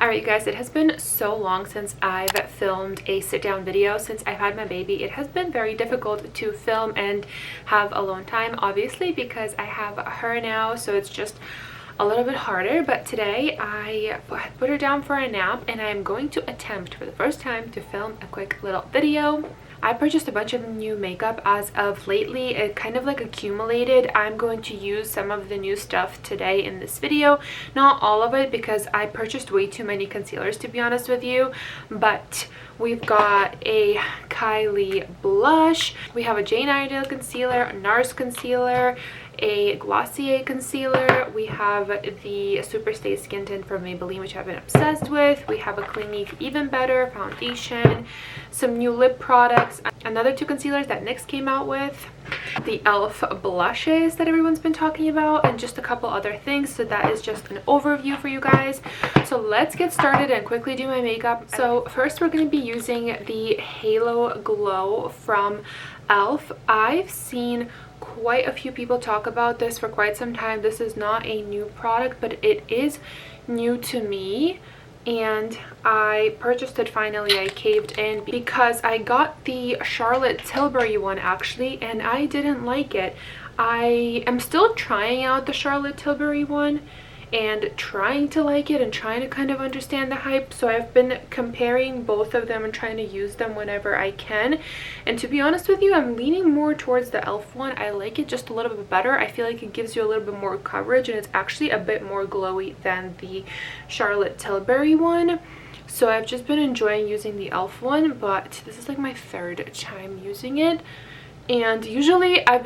Alright you guys, it has been so long since I've filmed a sit down video. Since I've had my baby, it has been very difficult to film and have alone time, obviously because I have her now, so it's just a little bit harder. But today I put her down for a nap and I'm going to attempt for the first time to film a quick little video. I purchased a bunch of new makeup as of lately. It kind of like accumulated. I'm going to use some of the new stuff today in this video. Not all of it because I purchased way too many concealers, to be honest with you. But we've got a Kylie blush. We have a Jane Iredale concealer, a NARS concealer, a Glossier concealer. We have the Superstay Skin Tint from Maybelline, which I've been obsessed with. We have a Clinique Even Better foundation, some new lip products, another two concealers that NYX came out with, the e.l.f. blushes that everyone's been talking about, and just a couple other things. So that is just an overview for you guys. So let's get started and quickly do my makeup. So first we're going to be using the Halo Glow from e.l.f. I've seen quite a few people talk about this for quite some time. This is not a new product, but it is new to me, and I purchased it finally. I caved in because I got the Charlotte Tilbury one actually, and I didn't like it. I am still trying out the Charlotte Tilbury one and trying to like it and trying to kind of understand the hype, so I've been comparing both of them and trying to use them whenever I can. And to be honest with you, I'm leaning more towards the e.l.f. one. I like it just a little bit better. I feel like it gives you a little bit more coverage and it's actually a bit more glowy than the Charlotte Tilbury one. So I've just been enjoying using the e.l.f. one, but this is like my third time using it. And usually I've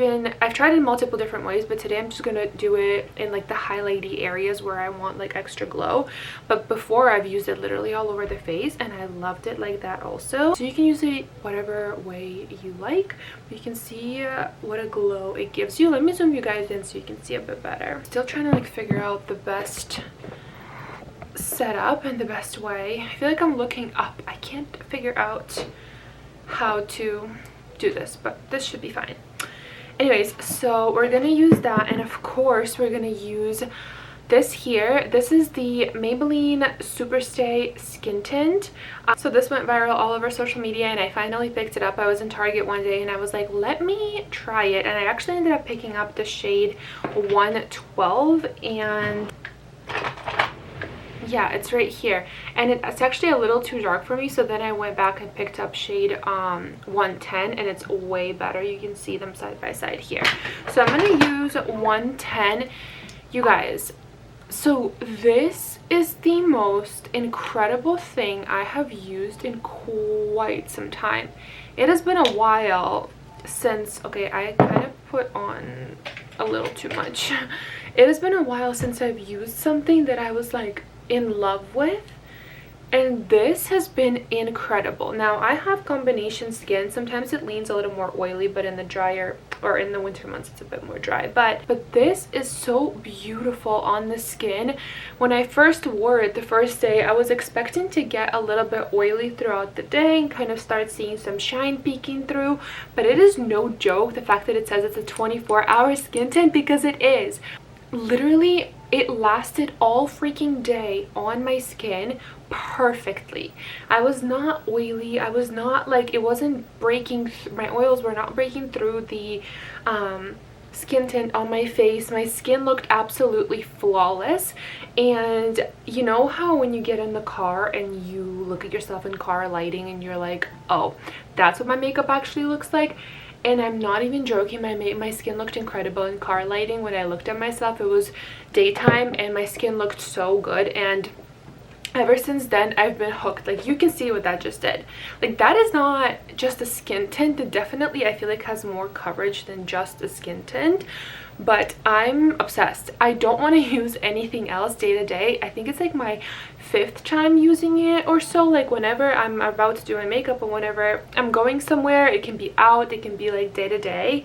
tried it in multiple different ways, but today I'm just gonna do it in like the highlighty areas where I want like extra glow. But before, I've used it literally all over the face and I loved it like that also. So you can use it whatever way you like. You can see what a glow it gives you. Let me zoom you guys in so you can see a bit better. Still trying to like figure out the best setup and the best way. I feel like I'm looking up. I can't figure out how to do this, but this should be fine. Anyways, so we're gonna use that, and of course we're gonna use this here. This is the Maybelline Superstay Skin Tint. So this went viral all over social media and I finally picked it up. I was in Target one day and I was like, let me try it, and I actually ended up picking up the shade 112, and yeah, it's right here, and it's actually a little too dark for me, so then I went back and picked up shade 110, and it's way better. You can see them side by side here. So I'm going to use 110, you guys. So this is the most incredible thing I have used in quite some time. It has been a while since, okay, I kind of put on a little too much. It has been a while since I've used something that I was like in love with, and this has been incredible. Now I have combination skin. Sometimes it leans a little more oily, but in the drier or in the winter months it's a bit more dry, but this is so beautiful on the skin. When I first wore it the first day, I was expecting to get a little bit oily throughout the day and kind of start seeing some shine peeking through, but it is no joke the fact that it says it's a 24-hour skin tint, because it is. Literally, it lasted all freaking day on my skin perfectly. I was not oily. I was not like, it wasn't breaking, my oils were not breaking through the skin tint on my face. My skin looked absolutely flawless. And you know how when you get in the car and you look at yourself in car lighting and you're like, oh, that's what my makeup actually looks like? And I'm not even joking, my skin looked incredible in car lighting. When I looked at myself, it was daytime and my skin looked so good, and ever since then I've been hooked. Like, you can see what that just did. Like, that is not just a skin tint. It definitely, I feel like, has more coverage than just a skin tint, but I'm obsessed. I don't want to use anything else day to day. I think it's like my 5th time using it or so. Like, whenever I'm about to do my makeup or whenever I'm going somewhere, it can be out, it can be like day to day,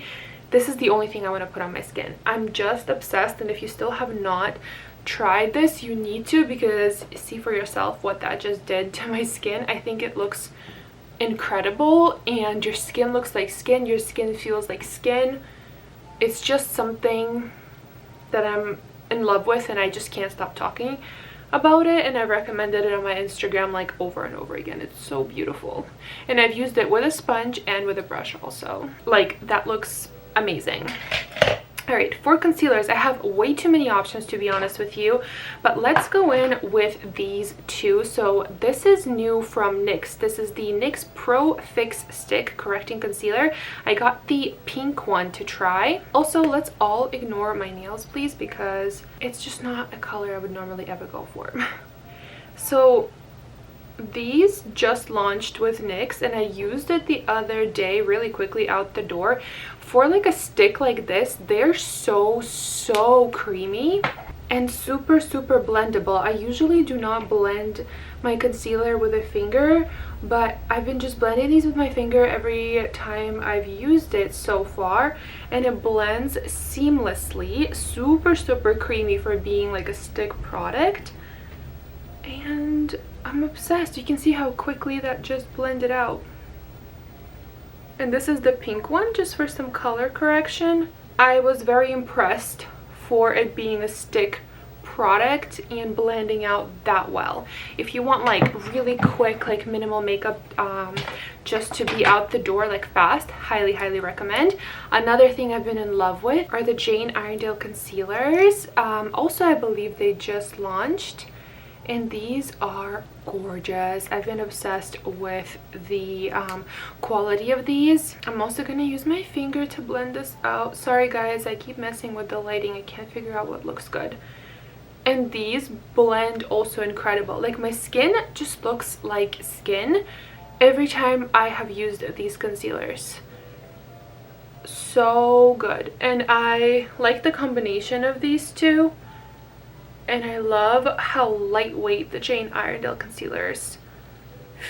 this is the only thing I want to put on my skin. I'm just obsessed, and if you still have not tried this, you need to, because see for yourself what that just did to my skin. I think it looks incredible, and your skin looks like skin, your skin feels like skin. It's just something that I'm in love with and I just can't stop talking about it, and I've recommended it on my Instagram like over and over again. It's so beautiful, and I've used it with a sponge and with a brush also. Like, that looks amazing. All right, for concealers, I have way too many options, to be honest with you, but let's go in with these two. So this is new from NYX. This is the NYX Pro Fix Stick Correcting Concealer. I got the pink one to try. Also, let's all ignore my nails, please, because it's just not a color I would normally ever go for. So these just launched with NYX, and I used it the other day really quickly out the door. For like a stick like this, they're so creamy and super blendable. I usually do not blend my concealer with a finger, but I've been just blending these with my finger every time I've used it so far, and it blends seamlessly. Super creamy for being like a stick product, and I'm obsessed. You can see how quickly that just blended out. And this is the pink one, just for some color correction. I was very impressed for it being a stick product and blending out that well. If you want like really quick, like minimal makeup, just to be out the door like fast, highly recommend. Another thing I've been in love with are the Jane Iredale concealers. Also, I believe they just launched, and these are gorgeous. I've been obsessed with the quality of these. I'm also gonna use my finger to blend this out. Sorry guys, I keep messing with the lighting. I can't figure out what looks good. And these blend also incredible. Like, my skin just looks like skin every time I have used these concealers. So good. And I like the combination of these two. And I love how lightweight the Jane Iredale concealers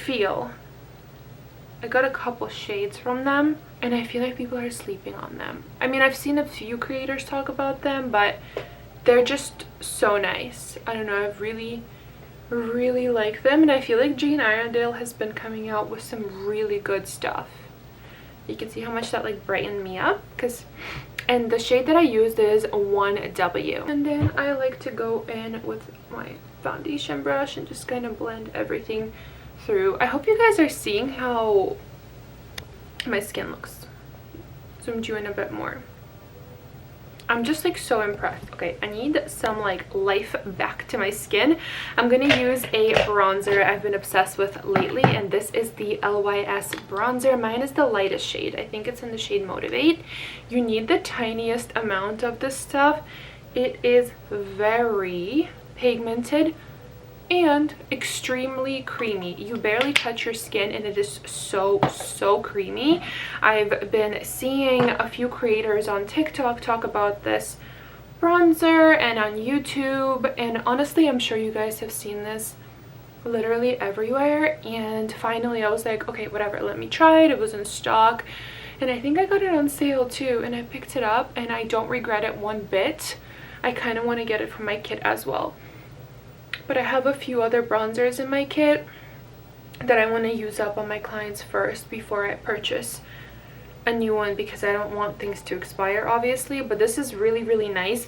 feel. I got a couple shades from them, and I feel like people are sleeping on them. I mean, I've seen a few creators talk about them, but they're just so nice. I don't know, I've really like them, and I feel like Jane Iredale has been coming out with some really good stuff. You can see how much that like brightened me up, and the shade that I used is 1W. And then I like to go in with my foundation brush and just kind of blend everything through. I hope you guys are seeing how my skin looks. Zoomed you in a bit more. I'm just like so impressed. Okay, I need some like life back to my skin. I'm gonna use a bronzer I've been obsessed with lately, and this is the LYS bronzer. Mine is the lightest shade. I think it's in the shade Motivate. You need the tiniest amount of this stuff. It is very pigmented and extremely creamy. You barely touch your skin, and it is so creamy. I've been seeing a few creators on TikTok talk about this bronzer and on YouTube, and honestly, I'm sure you guys have seen this literally everywhere. And finally I was like, okay, whatever, let me try it. It was in stock, and I think I got it on sale too, and I picked it up, and I don't regret it one bit. I kind of want to get it for my kit as well. But I have a few other bronzers in my kit that I want to use up on my clients first before I purchase a new one, because I don't want things to expire, obviously. But this is really nice,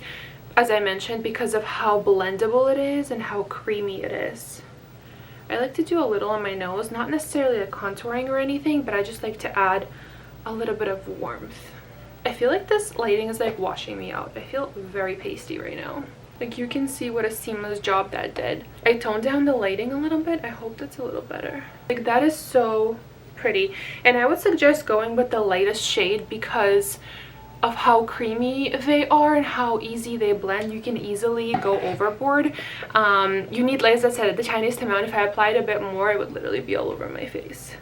as I mentioned, because of how blendable it is and how creamy it is. I like to do a little on my nose, not necessarily a contouring or anything, but I just like to add a little bit of warmth. I feel like this lighting is like washing me out. I feel very pasty right now. Like, you can see what a seamless job that did. I toned down the lighting a little bit. I hope that's a little better. Like, that is so pretty. And I would suggest going with the lightest shade because of how creamy they are and how easy they blend. You can easily go overboard. You need, like I said, the tiniest amount. If I applied a bit more, it would literally be all over my face.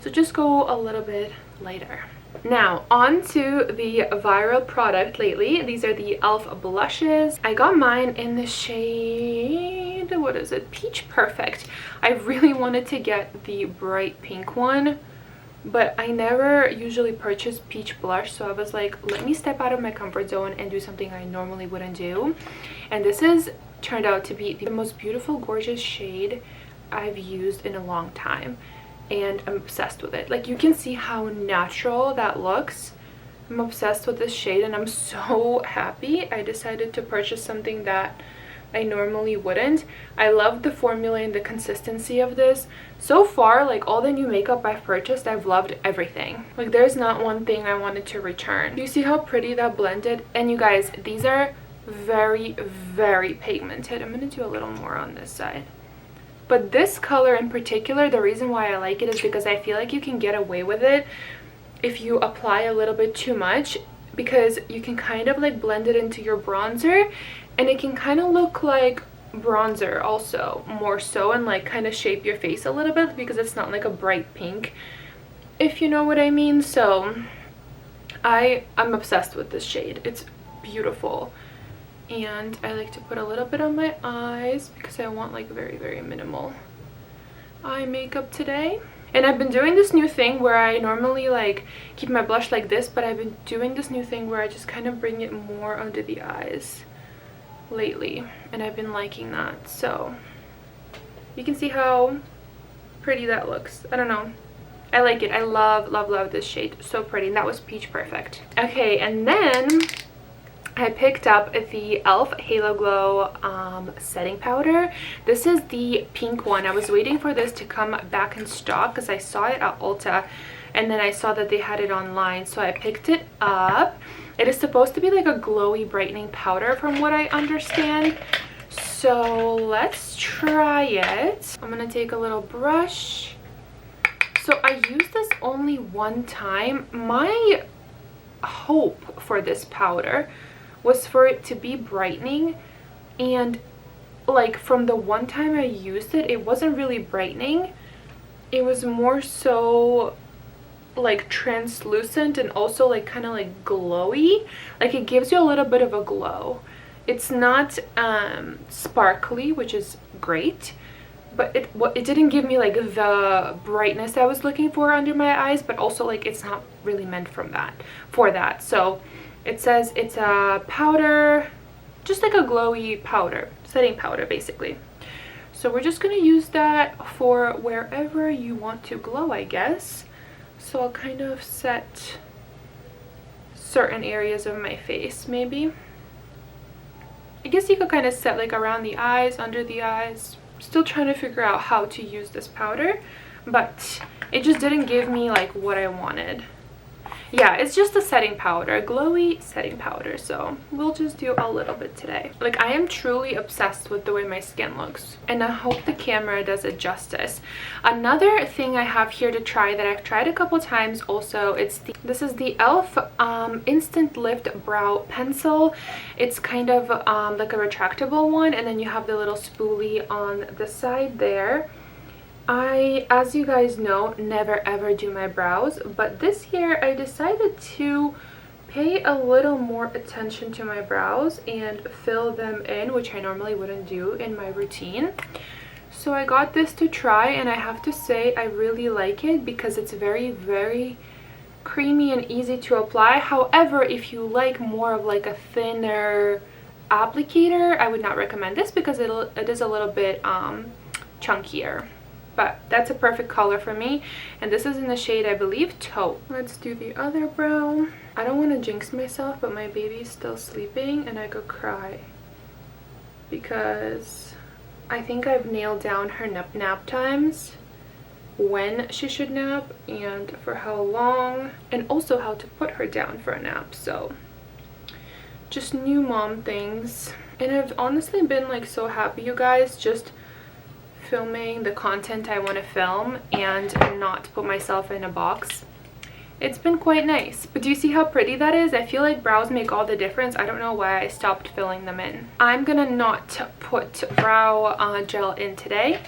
So just go a little bit lighter. Now on to the viral product lately. These are the e.l.f. blushes. I got mine in the shade, what is it, Peach Perfect. I really wanted to get the bright pink one, but I never usually purchase peach blush, so I was like, let me step out of my comfort zone and do something I normally wouldn't do. And this is turned out to be the most beautiful, gorgeous shade I've used in a long time, and I'm obsessed with it. Like, you can see how natural that looks. I'm obsessed with this shade, and I'm so happy I decided to purchase something that I normally wouldn't. I love the formula and the consistency of this. So far, like all the new makeup I've purchased, I've loved everything. Like there's not one thing I wanted to return. Do you see how pretty that blended? And you guys, these are very, very pigmented. I'm gonna do a little more on this side. But this color in particular, the reason why I like it is because I feel like you can get away with it if you apply a little bit too much, because you can kind of like blend it into your bronzer and it can kind of look like bronzer also, more so, and like kind of shape your face a little bit because it's not like a bright pink, if you know what I mean. So I'm obsessed with this shade. It's beautiful. And I like to put a little bit on my eyes because I want like very, very minimal eye makeup today. And I've been doing this new thing where I normally like keep my blush like this, but I've been doing this new thing where I just kind of bring it more under the eyes lately, and I've been liking that. So you can see how pretty that looks. I don't know, I like it. I love, love, love this shade. So pretty. And that was Peach Perfect. Okay, and then I picked up the e.l.f. Halo Glow setting powder. This is the pink one. I was waiting for this to come back in stock because I saw it at Ulta, and then I saw that they had it online, so I picked it up. It is supposed to be like a glowy brightening powder from what I understand. So let's try it. I'm gonna take a little brush. So I used this only one time. My hope for this powder was for it to be brightening, and like from the one time I used it, it wasn't really brightening. It was more so like translucent and also like kind of like glowy. Like it gives you a little bit of a glow. It's not sparkly, which is great, but it didn't give me like the brightness I was looking for under my eyes, but also like it's not really meant for that. So it says it's a powder, just like a glowy powder, setting powder basically. So we're just gonna use that for wherever you want to glow, I guess. So I'll kind of set certain areas of my face maybe. I guess you could kind of set like around the eyes, under the eyes. Still trying to figure out how to use this powder, but it just didn't give me like what I wanted. Yeah, it's just a setting powder, a glowy setting powder, so we'll just do a little bit today. Like I am truly obsessed with the way my skin looks, and I hope the camera does it justice. Another thing I have here to try that I've tried a couple times also, this is the e.l.f. Instant Lift Brow Pencil. It's kind of like a retractable one, and then you have the little spoolie on the side there. I, as you guys know, never ever do my brows, but this year I decided to pay a little more attention to my brows and fill them in, which I normally wouldn't do in my routine. So I got this to try, and I have to say I really like it because it's very, very creamy and easy to apply. However, if you like more of like a thinner applicator, I would not recommend this because it is a little bit chunkier. But that's a perfect color for me, and this is in the shade, I believe, Taupe. Let's do the other brow. I don't want to jinx myself, but my baby's still sleeping and I could cry because I think I've nailed down her nap times, when she should nap and for how long, and also how to put her down for a nap. So just new mom things, and I've honestly been like so happy, you guys, just filming the content I want to film and not put myself in a box. It's been quite nice. But do you see how pretty that is? I feel like brows make all the difference. I don't know why I stopped filling them in. I'm gonna not put brow gel in today,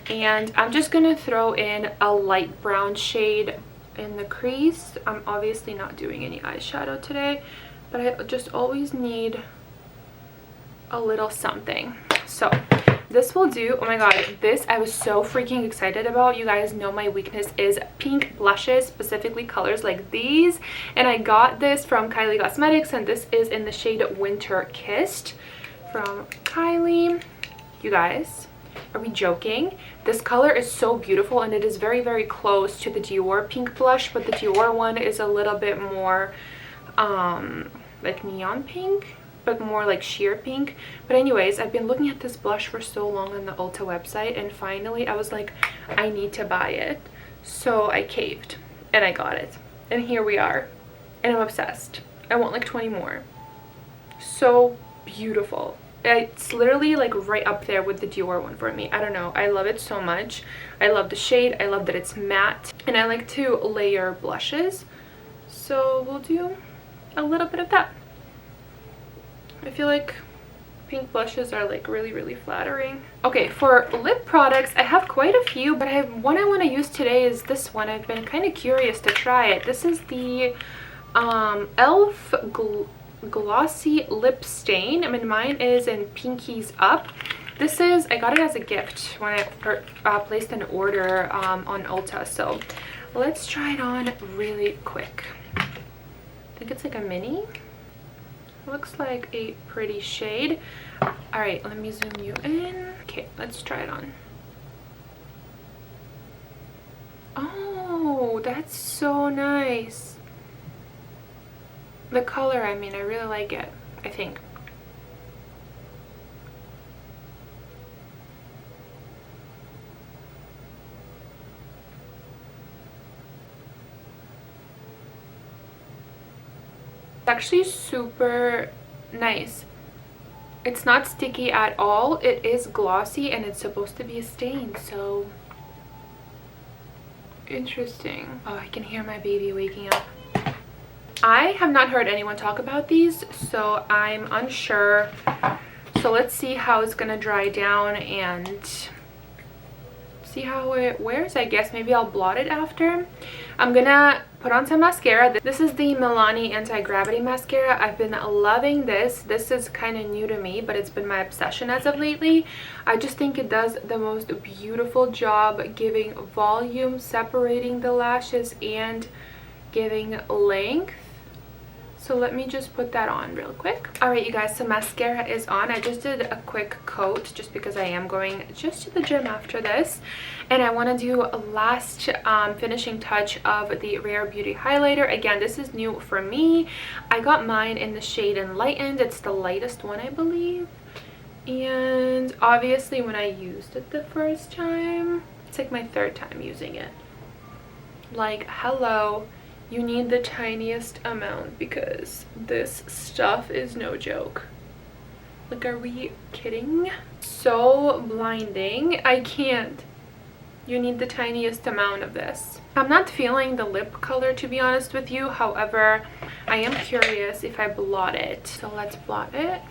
and I'm just gonna throw in a light brown shade in the crease. I'm obviously not doing any eyeshadow today, but I just always need a little something. So this will do. Oh my god, this I was so freaking excited about. You guys know my weakness is pink blushes, specifically colors like these, and I got this from Kylie Cosmetics, and this is in the shade Winter Kissed from Kylie. You guys, are we joking? This color is so beautiful, and it is very, very close to the Dior pink blush, but the Dior one is a little bit more like neon pink. but more like sheer pink. But anyways, I've been looking at this blush for so long on the Ulta website, and finally I was like, I need to buy it. So I caved and I got it, and here we are, and I'm obsessed. I want like 20 more. So beautiful. It's literally like right up there with the Dior one for me. I don't know, I love it so much. I love the shade, I love that it's matte, and I like to layer blushes, so we'll do a little bit of that. I feel like pink blushes are like really flattering. Okay, for lip products, I have quite a few, but one I want to use today is this one. I've been kind of curious to try it. This is the e.l.f. Glossy Lip Stain. I mean, mine is in Pinkies Up. This is, I got it as a gift when I placed an order on Ulta. So let's try it on really quick. I think it's like a mini. Looks like a pretty shade. All right, let me zoom you in. Okay, let's try it on. Oh, that's so nice. The color, I mean, I really like it, I think. It's actually super nice. It's not sticky at all. It is glossy, and it's supposed to be a stain, so interesting. Oh, I can hear my baby waking up. I have not heard anyone talk about these, so I'm unsure. So let's see how it's gonna dry down and see how it wears. I guess maybe I'll blot it after. I'm gonna put on some mascara. This is the Milani Anti-Gravity Mascara. I've been loving this. This is kind of new to me, but it's been my obsession as of lately. I just think it does the most beautiful job giving volume, separating the lashes, and giving length. So let me just put that on real quick. All right, you guys, so mascara is on. I just did a quick coat just because I am going just to the gym after this, and I want to do a last finishing touch of the Rare Beauty highlighter. Again, this is new for me. I got mine in the shade Enlightened. It's the lightest one, I believe, and obviously when I used it the first time, it's like my third time using it. Like, hello. You need the tiniest amount because this stuff is no joke. Like, are we kidding? So blinding. I can't. You need the tiniest amount of this. I'm not feeling the lip color, to be honest with you. However, I am curious if I blot it. So let's blot it.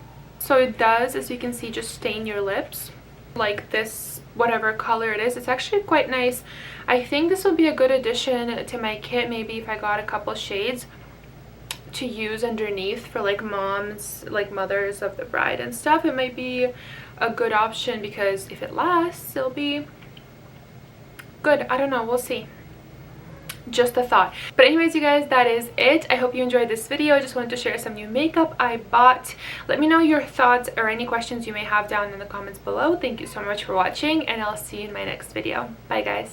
So it does, as you can see, just stain your lips. Like this, whatever color it is, it's actually quite nice. I think this will be a good addition to my kit, maybe if I got a couple shades to use underneath for like moms, like mothers of the bride and stuff. It might be a good option because if it lasts, it'll be good. I don't know, we'll see. Just a thought. But anyways, you guys, that is it. I hope you enjoyed this video. I just wanted to share some new makeup I bought. Let me know your thoughts or any questions you may have down in the comments below. Thank you so much for watching, and I'll see you in my next video. Bye, guys.